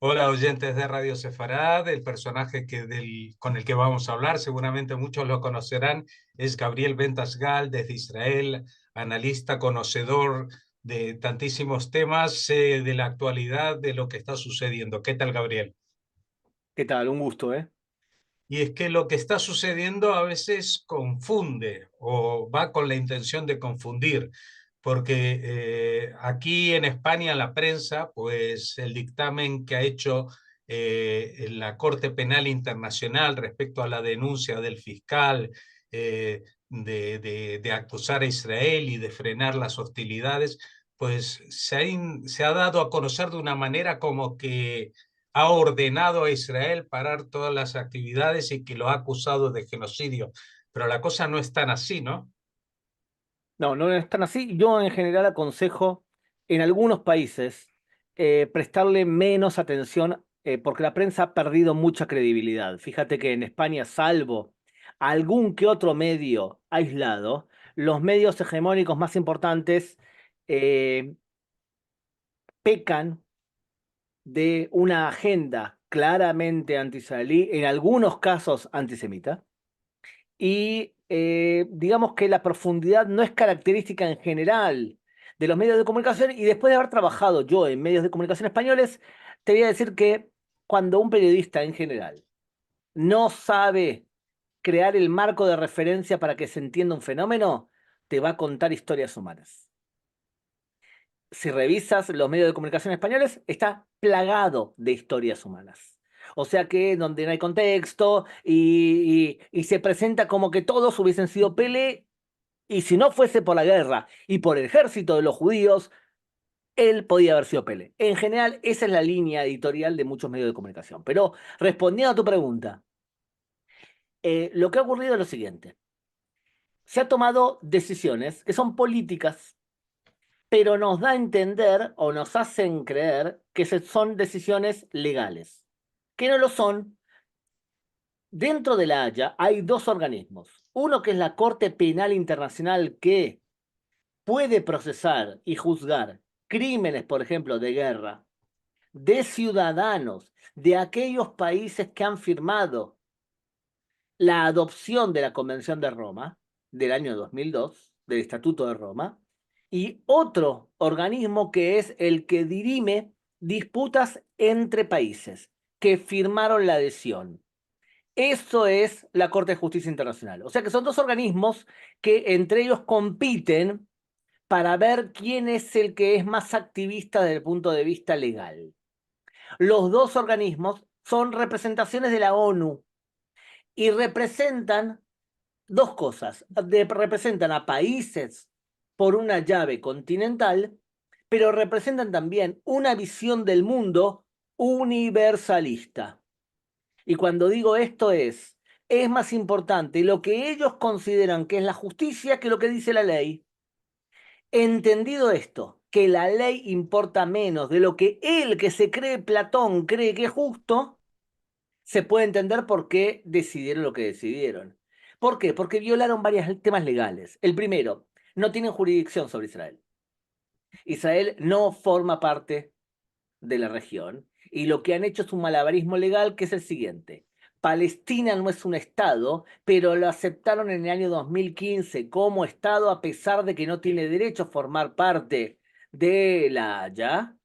Hola, oyentes de Radio Sefarad. El personaje con el que vamos a hablar, seguramente muchos lo conocerán, es Gabriel Bentasgal desde Israel, analista, conocedor de tantísimos temas, de la actualidad, de lo que está sucediendo. ¿Qué tal, Gabriel? ¿Qué tal? Un gusto, ¿eh? Y es que lo que está sucediendo a veces confunde o va con la intención de confundir, porque aquí en España la prensa, pues el dictamen que ha hecho la Corte Penal Internacional respecto a la denuncia del fiscal de acusar a Israel y de frenar las hostilidades, pues se ha dado a conocer de una manera como que ha ordenado a Israel parar todas las actividades y que lo ha acusado de genocidio. Pero la cosa no es tan así, ¿no? No, no es tan así. Yo en general aconsejo en algunos países prestarle menos atención porque la prensa ha perdido mucha credibilidad. Fíjate que en España, salvo algún que otro medio aislado, los medios hegemónicos más importantes eh, pecan de una agenda claramente anti-israelí, en algunos casos antisemita. Y digamos que la profundidad no es característica en general de los medios de comunicación. Y después de haber trabajado yo en medios de comunicación españoles, te voy a decir que cuando un periodista en general no sabe crear el marco de referencia para que se entienda un fenómeno, te va a contar historias humanas. Si revisas los medios de comunicación españoles, está plagado de historias humanas. O sea que donde no hay contexto y se presenta como que todos hubiesen sido Pele, y si no fuese por la guerra y por el ejército de los judíos, él podía haber sido Pele. En general, esa es la línea editorial de muchos medios de comunicación. Pero respondiendo a tu pregunta, lo que ha ocurrido es lo siguiente. Se han tomado decisiones que son políticas, pero nos da a entender o nos hacen creer que son decisiones legales, que no lo son. Dentro de la Haya hay dos organismos. Uno que es la Corte Penal Internacional que puede procesar y juzgar crímenes, por ejemplo, de guerra, de ciudadanos de aquellos países que han firmado la adopción de la Convención de Roma del año 2002, del Estatuto de Roma, y otro organismo que es el que dirime disputas entre países que firmaron la adhesión. Eso es la Corte de Justicia Internacional. O sea que son dos organismos que entre ellos compiten para ver quién es el que es más activista desde el punto de vista legal. Los dos organismos son representaciones de la ONU y representan dos cosas. Representan a países por una llave continental, pero representan también una visión del mundo universalista. Y cuando digo esto es más importante lo que ellos consideran que es la justicia que lo que dice la ley. Entendido esto, que la ley importa menos de lo que él, que se cree Platón, cree que es justo, se puede entender por qué decidieron lo que decidieron. ¿Por qué? Porque violaron varios temas legales. El primero, no tienen jurisdicción sobre Israel. Israel no forma parte de la región y lo que han hecho es un malabarismo legal que es el siguiente. Palestina no es un estado, pero lo aceptaron en el año 2015 como estado a pesar de que no tiene derecho a formar parte de la Haya.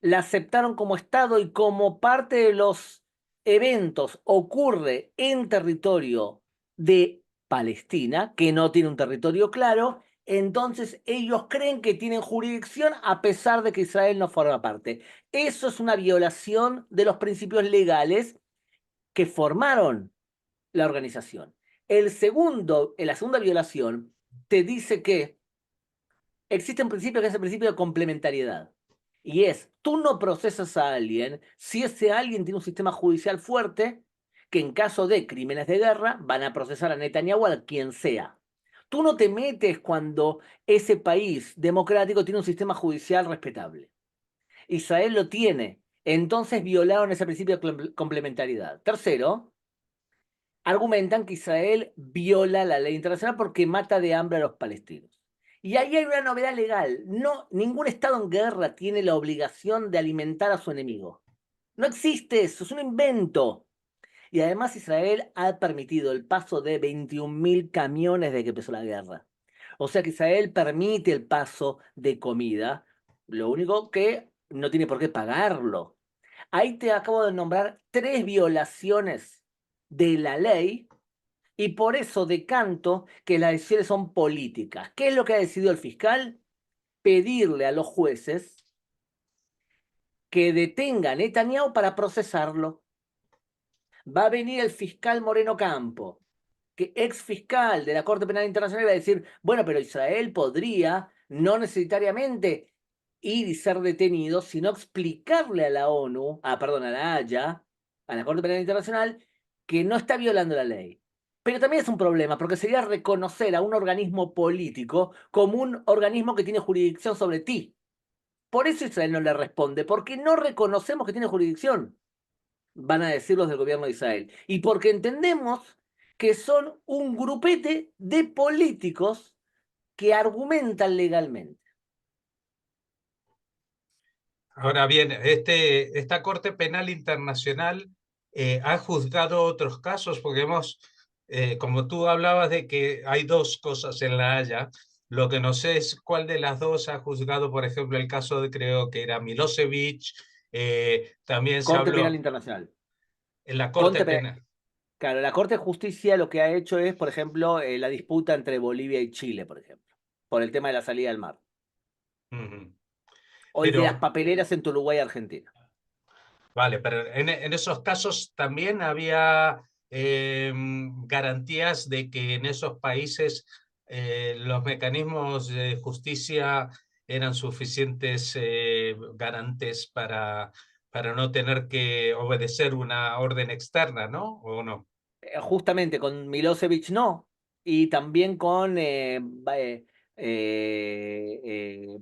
La aceptaron como estado y como parte de los eventos ocurre en territorio de Palestina, que no tiene un territorio claro. Entonces ellos creen que tienen jurisdicción a pesar de que Israel no forma parte. Eso es una violación de los principios legales que formaron la organización. La segunda violación te dice que existe un principio que es el principio de complementariedad. Y es, tú no procesas a alguien si ese alguien tiene un sistema judicial fuerte que en caso de crímenes de guerra van a procesar a Netanyahu o a quien sea. Tú no te metes cuando ese país democrático tiene un sistema judicial respetable. Israel lo tiene. Entonces violaron ese principio de complementariedad. Tercero, argumentan que Israel viola la ley internacional porque mata de hambre a los palestinos. Y ahí hay una novedad legal. No, ningún Estado en guerra tiene la obligación de alimentar a su enemigo. No existe eso, es un invento. Y además Israel ha permitido el paso de 21.000 camiones desde que empezó la guerra. O sea que Israel permite el paso de comida, lo único que no tiene por qué pagarlo. Ahí te acabo de nombrar 3 violaciones de la ley y por eso decanto que las decisiones son políticas. ¿Qué es lo que ha decidido el fiscal? Pedirle a los jueces que detengan a Netanyahu para procesarlo. Va a venir el fiscal Moreno Campo, que ex fiscal de la Corte Penal Internacional, va a decir, bueno, pero Israel podría no necesariamente ir y ser detenido, sino explicarle a la ONU, perdón, a la Haya, a la Corte Penal Internacional, que no está violando la ley. Pero también es un problema, porque sería reconocer a un organismo político como un organismo que tiene jurisdicción sobre ti. Por eso Israel no le responde, porque no reconocemos que tiene jurisdicción, van a decir los del gobierno de Israel. Y porque entendemos que son un grupete de políticos que argumentan legalmente. Ahora bien, esta Corte Penal Internacional ha juzgado otros casos, porque como tú hablabas de que hay dos cosas en La Haya, lo que no sé es cuál de las dos ha juzgado, por ejemplo, el caso de creo que era Milosevic, también se Corte Penal habló Internacional. en la Corte Corte Penal. Penal. Claro, la Corte de Justicia lo que ha hecho es, por ejemplo, la disputa entre Bolivia y Chile, por ejemplo, por el tema de la salida del mar. Ujú. O el de las Pero papeleras entre Uruguay y Argentina. vale, pero en esos casos también había garantías de que en esos países los mecanismos de justicia eran suficientes garantes para no tener que obedecer una orden externa, ¿no? ¿O no? Justamente con Milosevic no, y también con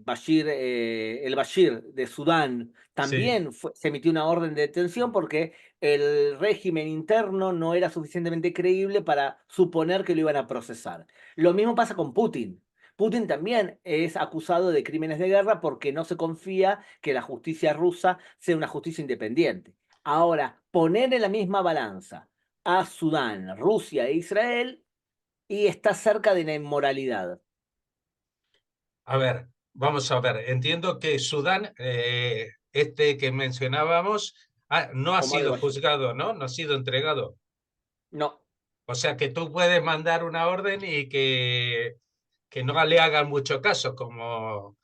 Bashir, el Bashir de Sudán, Sí. también se emitió una orden de detención porque el régimen interno no era suficientemente creíble para suponer que lo iban a procesar. Lo mismo pasa con Putin. Putin también es acusado de crímenes de guerra porque no se confía que la justicia rusa sea una justicia independiente. Ahora, poner en la misma balanza a Sudán, Rusia e Israel y está cerca de la inmoralidad. A ver, vamos a ver. Entiendo que Sudán, este que mencionábamos, no ha Omar el sido Bashir. juzgado, ¿no? No ha sido entregado. No. O sea que tú puedes mandar una orden y que no le hagan mucho caso, como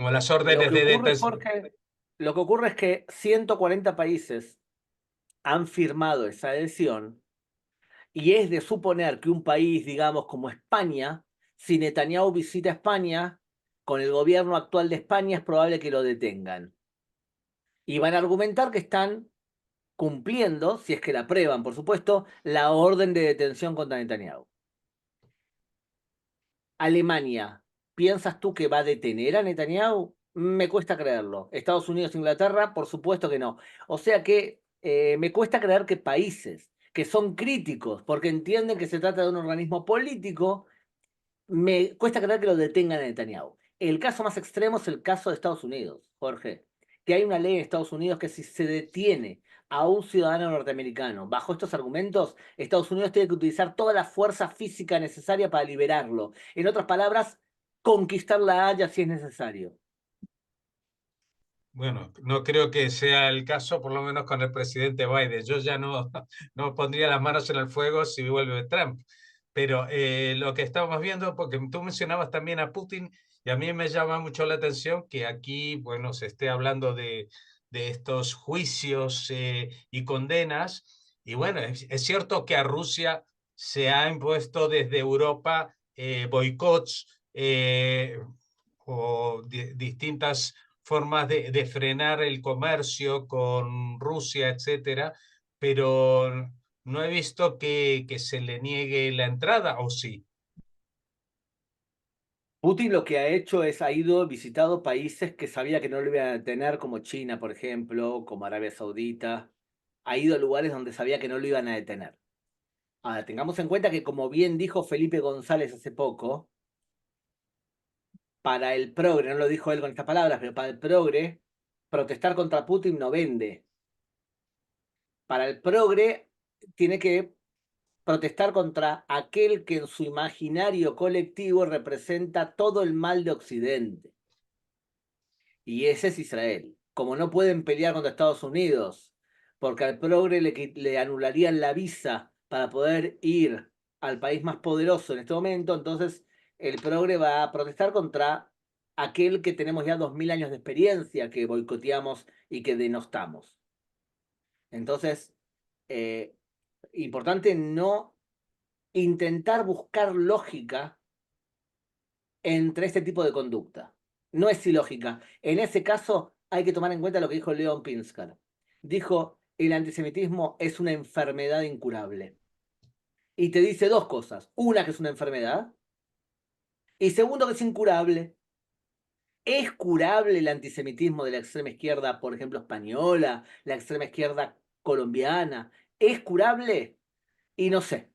las Lo órdenes que de ocurre, detención. Jorge, lo que ocurre es que 140 países han firmado esa adhesión y es de suponer que un país, digamos, como España, si Netanyahu visita España, con el gobierno actual de España es probable que lo detengan. Y van a argumentar que están cumpliendo, si es que la aprueban, por supuesto, la orden de detención contra Netanyahu. Alemania, ¿piensas tú que va a detener a Netanyahu? Me cuesta creerlo. Estados Unidos, Inglaterra, por supuesto que no. O sea que me cuesta creer que países que son críticos porque entienden que se trata de un organismo político, me cuesta creer que lo detengan a Netanyahu. El caso más extremo es el caso de Estados Unidos, Jorge, que hay una ley en Estados Unidos que si se detiene a un ciudadano norteamericano bajo estos argumentos, Estados Unidos tiene que utilizar toda la fuerza física necesaria para liberarlo. En otras palabras, conquistar la Haya si es necesario. Bueno, no creo que sea el caso, por lo menos con el presidente Biden. Yo ya no, no pondría las manos en el fuego si vuelve Trump. Pero lo que estamos viendo, porque tú mencionabas también a Putin, y a mí me llama mucho la atención que aquí, bueno, se esté hablando de estos juicios y condenas. Y bueno, es cierto que a Rusia se ha impuesto desde Europa boicots o distintas formas de frenar el comercio con Rusia, etcétera, pero no he visto que se le niegue la entrada, ¿o sí? Putin lo que ha hecho es ha ido, visitado países que sabía que no lo iban a detener, como China, por ejemplo, como Arabia Saudita. Ha ido a lugares donde sabía que no lo iban a detener. Ahora, tengamos en cuenta que, como bien dijo Felipe González hace poco, para el progre, no lo dijo él con estas palabras, pero para el progre, protestar contra Putin no vende. Para el progre tiene que protestar contra aquel que en su imaginario colectivo representa todo el mal de Occidente. Y ese es Israel. Como no pueden pelear contra Estados Unidos, porque al progre le anularían la visa para poder ir al país más poderoso en este momento, entonces el progre va a protestar contra aquel que tenemos ya 2000 años de experiencia, que boicoteamos y que denostamos. Entonces, eh, importante no intentar buscar lógica entre este tipo de conducta. No es ilógica. En ese caso hay que tomar en cuenta lo que dijo Leon Pinsker. Dijo, el antisemitismo es una enfermedad incurable. Y te dice dos cosas. Una, que es una enfermedad. Y segundo, que es incurable. ¿Es curable el antisemitismo de la extrema izquierda, por ejemplo, española, la extrema izquierda colombiana? ¿Es curable? Y no sé.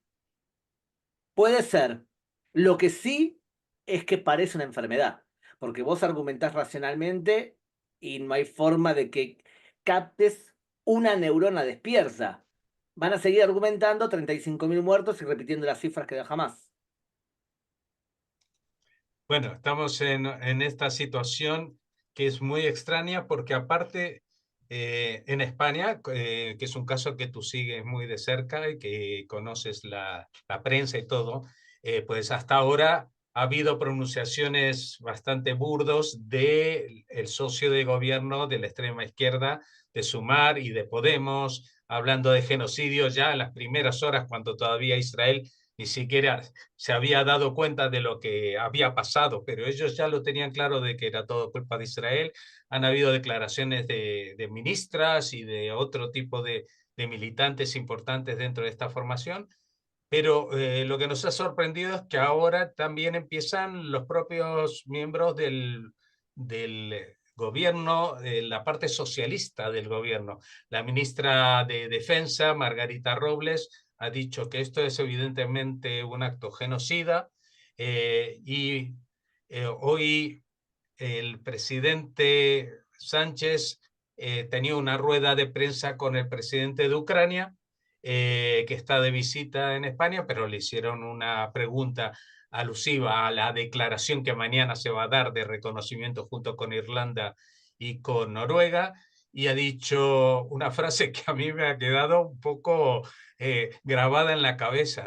Puede ser. Lo que sí es que parece una enfermedad, porque vos argumentás racionalmente y no hay forma de que captes una neurona despierta. Van a seguir argumentando 35.000 muertos y repitiendo las cifras que da jamás. Bueno, estamos en esta situación que es muy extraña porque aparte en España, que es un caso que tú sigues muy de cerca y que conoces la prensa y todo, pues hasta ahora ha habido pronunciaciones bastante burdos de el socio de gobierno de la extrema izquierda, de Sumar y de Podemos, hablando de genocidio ya en las primeras horas cuando todavía Israel ni siquiera se había dado cuenta de lo que había pasado, pero ellos ya lo tenían claro de que era todo culpa de Israel. Han habido declaraciones de ministras y de otro tipo de militantes importantes dentro de esta formación, pero lo que nos ha sorprendido es que ahora también empiezan los propios miembros del gobierno, la parte socialista del gobierno. La ministra de Defensa, Margarita Robles, ha dicho que esto es evidentemente un acto genocida y hoy el presidente Sánchez tenía una rueda de prensa con el presidente de Ucrania, que está de visita en España, pero le hicieron una pregunta alusiva a la declaración que mañana se va a dar de reconocimiento junto con Irlanda y con Noruega, y ha dicho una frase que a mí me ha quedado un poco grabada en la cabeza.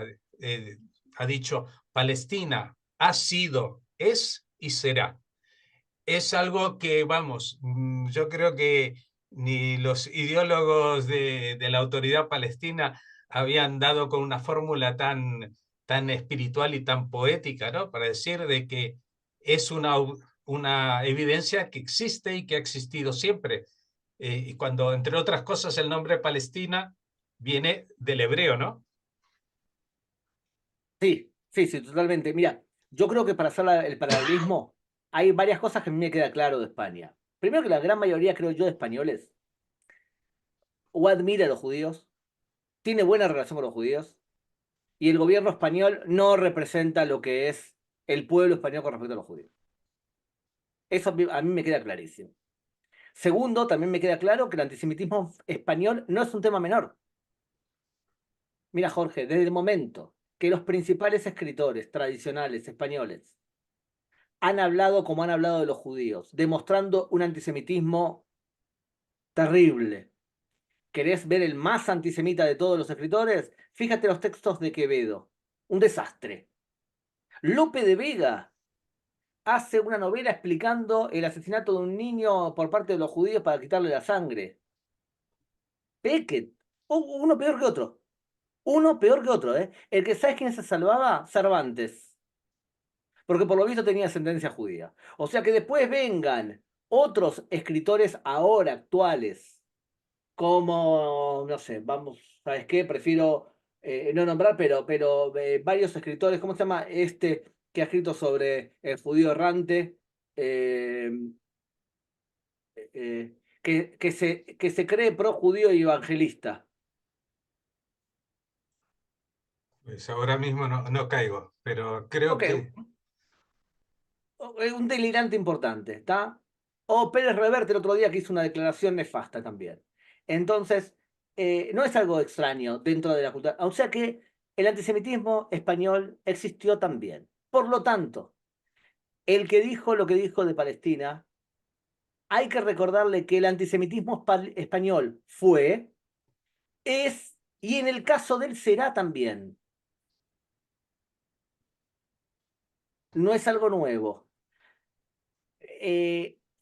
Ha dicho, Palestina ha sido, es y será. Es algo que, vamos, yo creo que ni los ideólogos de la autoridad palestina habían dado con una fórmula tan espiritual y tan poética, ¿no? Para decir de que es una evidencia que existe y que ha existido siempre. Y cuando, entre otras cosas, el nombre Palestina viene del hebreo, ¿no? Sí, sí, sí, totalmente. Mira, yo creo que para hacer el paralelismo hay varias cosas que a mí me queda claro de España. Primero que la gran mayoría, creo yo, de españoles o admira a los judíos, tiene buena relación con los judíos, y el gobierno español no representa lo que es el pueblo español con respecto a los judíos. Eso a mí me queda clarísimo. Segundo, también me queda claro que el antisemitismo español no es un tema menor. Mira, Jorge, desde el momento que los principales escritores tradicionales españoles han hablado como han hablado de los judíos, demostrando un antisemitismo terrible. ¿Querés ver el más antisemita de todos los escritores? Fíjate los textos de Quevedo. Un desastre. Lope de Vega hace una novela explicando el asesinato de un niño por parte de los judíos para quitarle la sangre. Beckett, uno peor que otro. Uno peor que otro, ¿eh? El que sabes quién se salvaba, Cervantes. Porque por lo visto tenía ascendencia judía. O sea que después vengan otros escritores ahora actuales, como, no sé, vamos, ¿sabes qué? Prefiero no nombrar, pero varios escritores, ¿cómo se llama? Este que ha escrito sobre el judío errante, eh, que se cree pro judío y evangelista. Pues ahora mismo no caigo, pero creo Ok, que un delirante importante, ¿está? O Pérez Reverte el otro día que hizo una declaración nefasta también. Entonces, no es algo extraño dentro de la cultura. O sea que el antisemitismo español existió también. Por lo tanto, el que dijo lo que dijo de Palestina, hay que recordarle que el antisemitismo español fue, es y en el caso de él será también. No es algo nuevo.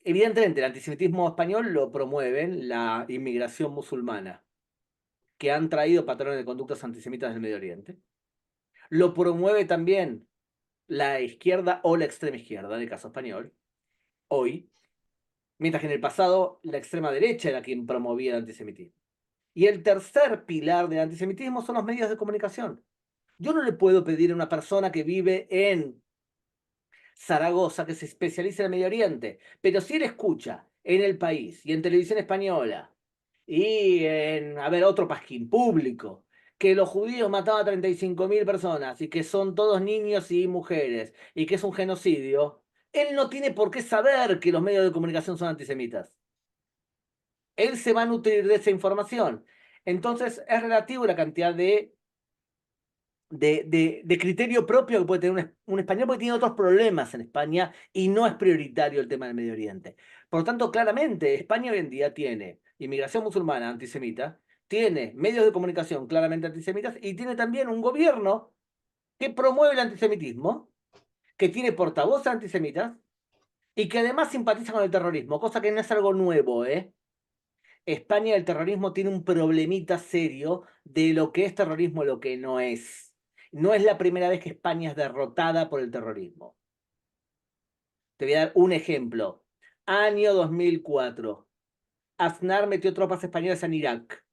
Evidentemente, el antisemitismo español lo promueven la inmigración musulmana, que han traído patrones de conductas antisemitas del Medio Oriente. Lo promueve también la izquierda o la extrema izquierda, en el caso español, hoy, mientras que en el pasado la extrema derecha era quien promovía el antisemitismo. Y el tercer pilar del antisemitismo son los medios de comunicación. Yo no le puedo pedir a una persona que vive en Zaragoza que se especializa en el Medio Oriente, pero si él escucha en El País y en Televisión Española y en, a ver, otro pasquín público, que los judíos mataban a 35.000 personas y que son todos niños y mujeres y que es un genocidio, él no tiene por qué saber que los medios de comunicación son antisemitas. Él se va a nutrir de esa información. Entonces es relativo la cantidad de criterio propio que puede tener un español, porque tiene otros problemas en España y no es prioritario el tema del Medio Oriente. Por lo tanto, claramente, España hoy en día tiene inmigración musulmana antisemita, tiene medios de comunicación claramente antisemitas y tiene también un gobierno que promueve el antisemitismo, que tiene portavoces antisemitas y que además simpatiza con el terrorismo, cosa que no es algo nuevo, ¿eh? España el terrorismo tiene un problemita serio de lo que es terrorismo y lo que no es. No es la primera vez que España es derrotada por el terrorismo. Te voy a dar un ejemplo. Año 2004. Aznar metió tropas españolas en Irak.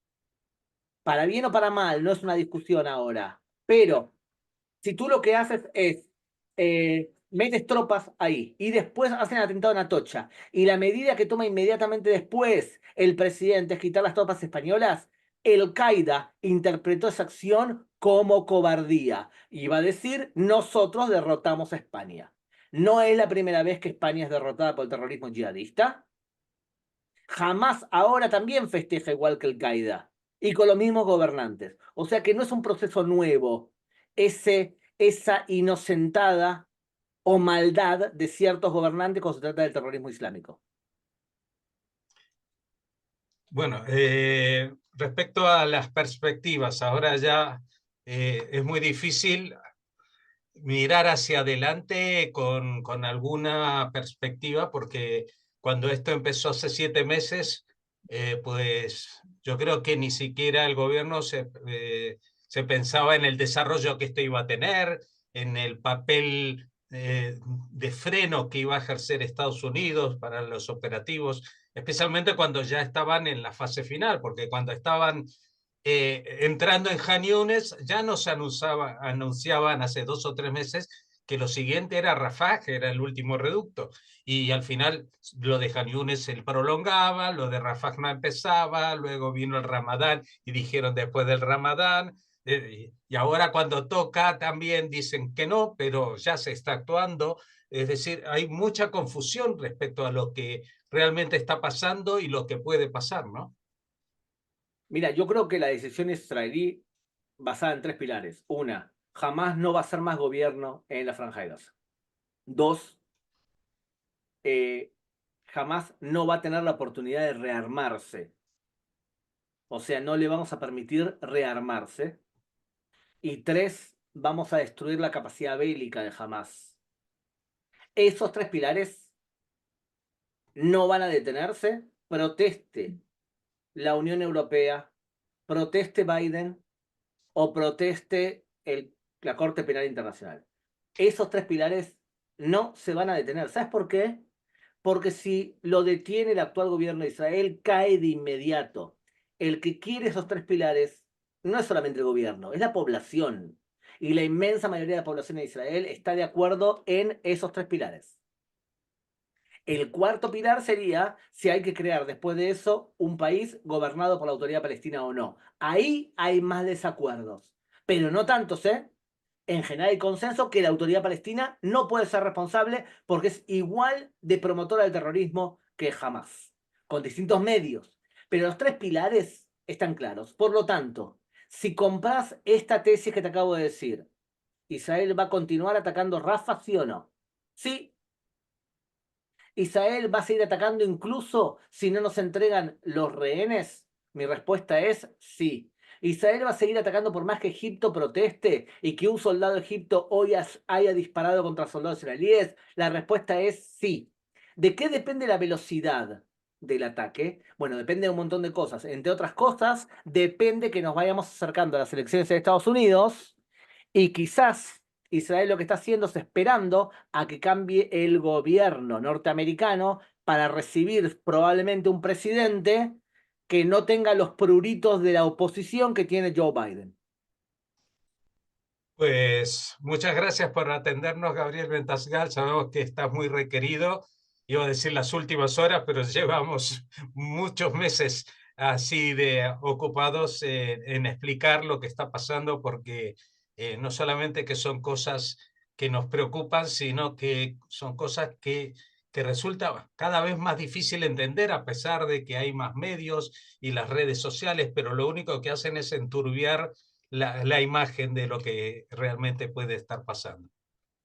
Para bien o para mal, no es una discusión ahora. Pero si tú lo que haces es metes tropas ahí y después hacen atentado en Atocha y la medida que toma inmediatamente después el presidente es quitar las tropas españolas, el Qaeda interpretó esa acción como cobardía y va a decir nosotros derrotamos a España. No es la primera vez que España es derrotada por el terrorismo yihadista. Jamás ahora también festeja igual que el Qaeda y con los mismos gobernantes. O sea que no es un proceso nuevo esa inocentada o maldad de ciertos gobernantes cuando se trata del terrorismo islámico. Bueno, respecto a las perspectivas, ahora ya es muy difícil mirar hacia adelante con alguna perspectiva, porque cuando esto empezó hace 7 meses, pues yo creo que ni siquiera el gobierno se pensaba en el desarrollo que esto iba a tener, en el papel de freno que iba a ejercer Estados Unidos para los operativos, especialmente cuando ya estaban en la fase final, porque cuando estaban entrando en Han Yunes, ya nos anunciaban hace 2 o 3 meses que lo siguiente era Rafah, que era el último reducto. Y al final lo de Han Yunes se prolongaba, lo de Rafah no empezaba, luego vino el Ramadán y dijeron después del Ramadán. Y ahora cuando toca también dicen que no, pero ya se está actuando. Es decir, hay mucha confusión respecto a lo que realmente está pasando y lo que puede pasar, ¿no? Mira, yo creo que la decisión israelí basada en tres pilares. Una, jamás no va a ser más gobierno en la Franja de Gaza. Dos, eh, jamás no va a tener la oportunidad de rearmarse. O sea, no le vamos a permitir rearmarse. Y tres, vamos a destruir la capacidad bélica de Hamas. Esos tres pilares no van a detenerse. Proteste la Unión Europea, proteste Biden o proteste la Corte Penal Internacional. Esos tres pilares no se van a detener. ¿Sabes por qué? Porque si lo detiene el actual gobierno de Israel, cae de inmediato. El que quiere esos tres pilares no es solamente el gobierno, es la población. Y la inmensa mayoría de la población de Israel está de acuerdo en esos tres pilares. El cuarto pilar sería si hay que crear después de eso un país gobernado por la autoridad palestina o no. Ahí hay más desacuerdos, pero no tantos, ¿eh? En general hay consenso que la autoridad palestina no puede ser responsable porque es igual de promotora del terrorismo que Hamas, con distintos medios. Pero los tres pilares están claros. Por lo tanto, si compras esta tesis que te acabo de decir, ¿Israel va a continuar atacando Rafah, sí o no? Sí. ¿Israel va a seguir atacando incluso si no nos entregan los rehenes? Mi respuesta es sí. ¿Israel va a seguir atacando por más que Egipto proteste y que un soldado de Egipto hoy haya disparado contra soldados israelíes? La respuesta es sí. ¿De qué depende la velocidad del ataque? Bueno, depende de un montón de cosas. Entre otras cosas, depende que nos vayamos acercando a las elecciones de Estados Unidos y quizás Israel lo que está haciendo es esperando a que cambie el gobierno norteamericano para recibir probablemente un presidente que no tenga los pruritos de la oposición que tiene Joe Biden. Pues muchas gracias por atendernos, Gabriel Ventasgal. Sabemos que estás muy requerido. Iba a decir las últimas horas, pero llevamos muchos meses así de ocupados en explicar lo que está pasando, porque no solamente que son cosas que nos preocupan, sino que son cosas que resulta cada vez más difícil entender a pesar de que hay más medios y las redes sociales, pero lo único que hacen es enturbiar la imagen de lo que realmente puede estar pasando.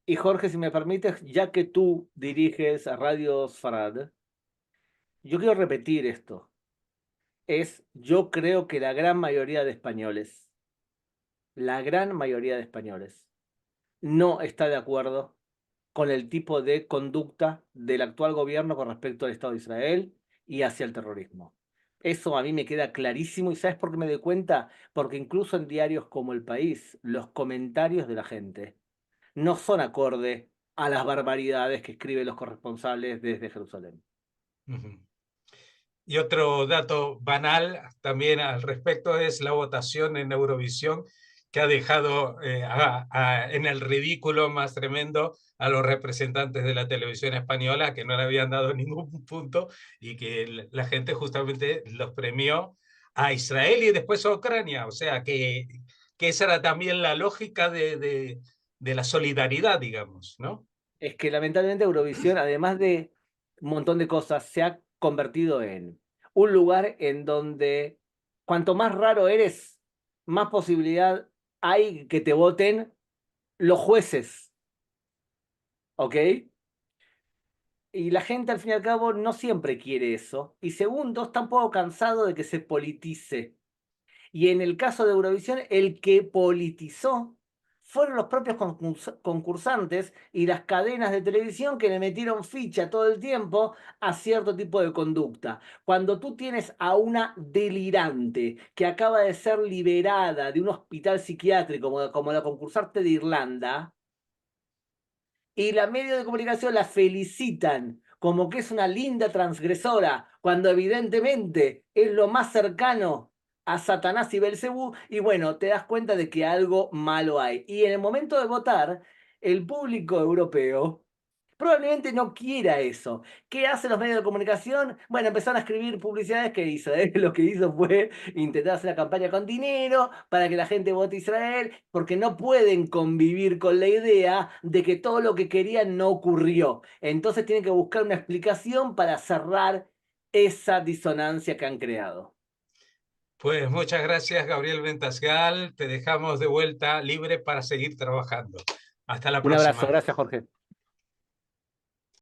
Y Jorge, si me permites, ya que tú diriges a Radio Farad, yo quiero repetir esto. Yo creo que la gran mayoría de españoles, no está de acuerdo con el tipo de conducta del actual gobierno con respecto al Estado de Israel y hacia el terrorismo. Eso a mí me queda clarísimo y ¿sabes por qué me doy cuenta? Porque incluso en diarios como El País, los comentarios de la gente no son acorde a las barbaridades que escriben los corresponsales desde Jerusalén. Uh -huh. Y otro dato banal también al respecto es la votación en Eurovisión, que ha dejado en el ridículo más tremendo a los representantes de la televisión española, que no le habían dado ningún punto y que la gente justamente los premió a Israel y después a Ucrania. O sea, que esa era también la lógica de la solidaridad, digamos, ¿no? Es que lamentablemente Eurovisión, además de un montón de cosas, se ha convertido en un lugar en donde cuanto más raro eres, más posibilidad hay que te voten los jueces, ¿ok? Y la gente al fin y al cabo no siempre quiere eso. Y segundo, está un poco cansado de que se politice. Y en el caso de Eurovisión, el que politizó fueron los propios concursantes y las cadenas de televisión que le metieron ficha todo el tiempo a cierto tipo de conducta. Cuando tú tienes a una delirante que acaba de ser liberada de un hospital psiquiátrico como la concursante de Irlanda, y la medios de comunicación la felicitan como que es una linda transgresora, cuando evidentemente es lo más cercano a Satanás y Belcebú, y bueno, te das cuenta de que algo malo hay. Y en el momento de votar, el público europeo probablemente no quiera eso. ¿Qué hacen los medios de comunicación? Bueno, empezaron a escribir publicidades que Israel lo que hizo fue intentar hacer la campaña con dinero para que la gente vote Israel, porque no pueden convivir con la idea de que todo lo que querían no ocurrió. Entonces tienen que buscar una explicación para cerrar esa disonancia que han creado. Pues muchas gracias, Gabriel Ventasgal. Te dejamos de vuelta libre para seguir trabajando. Hasta la Un abrazo, próxima. gracias Jorge.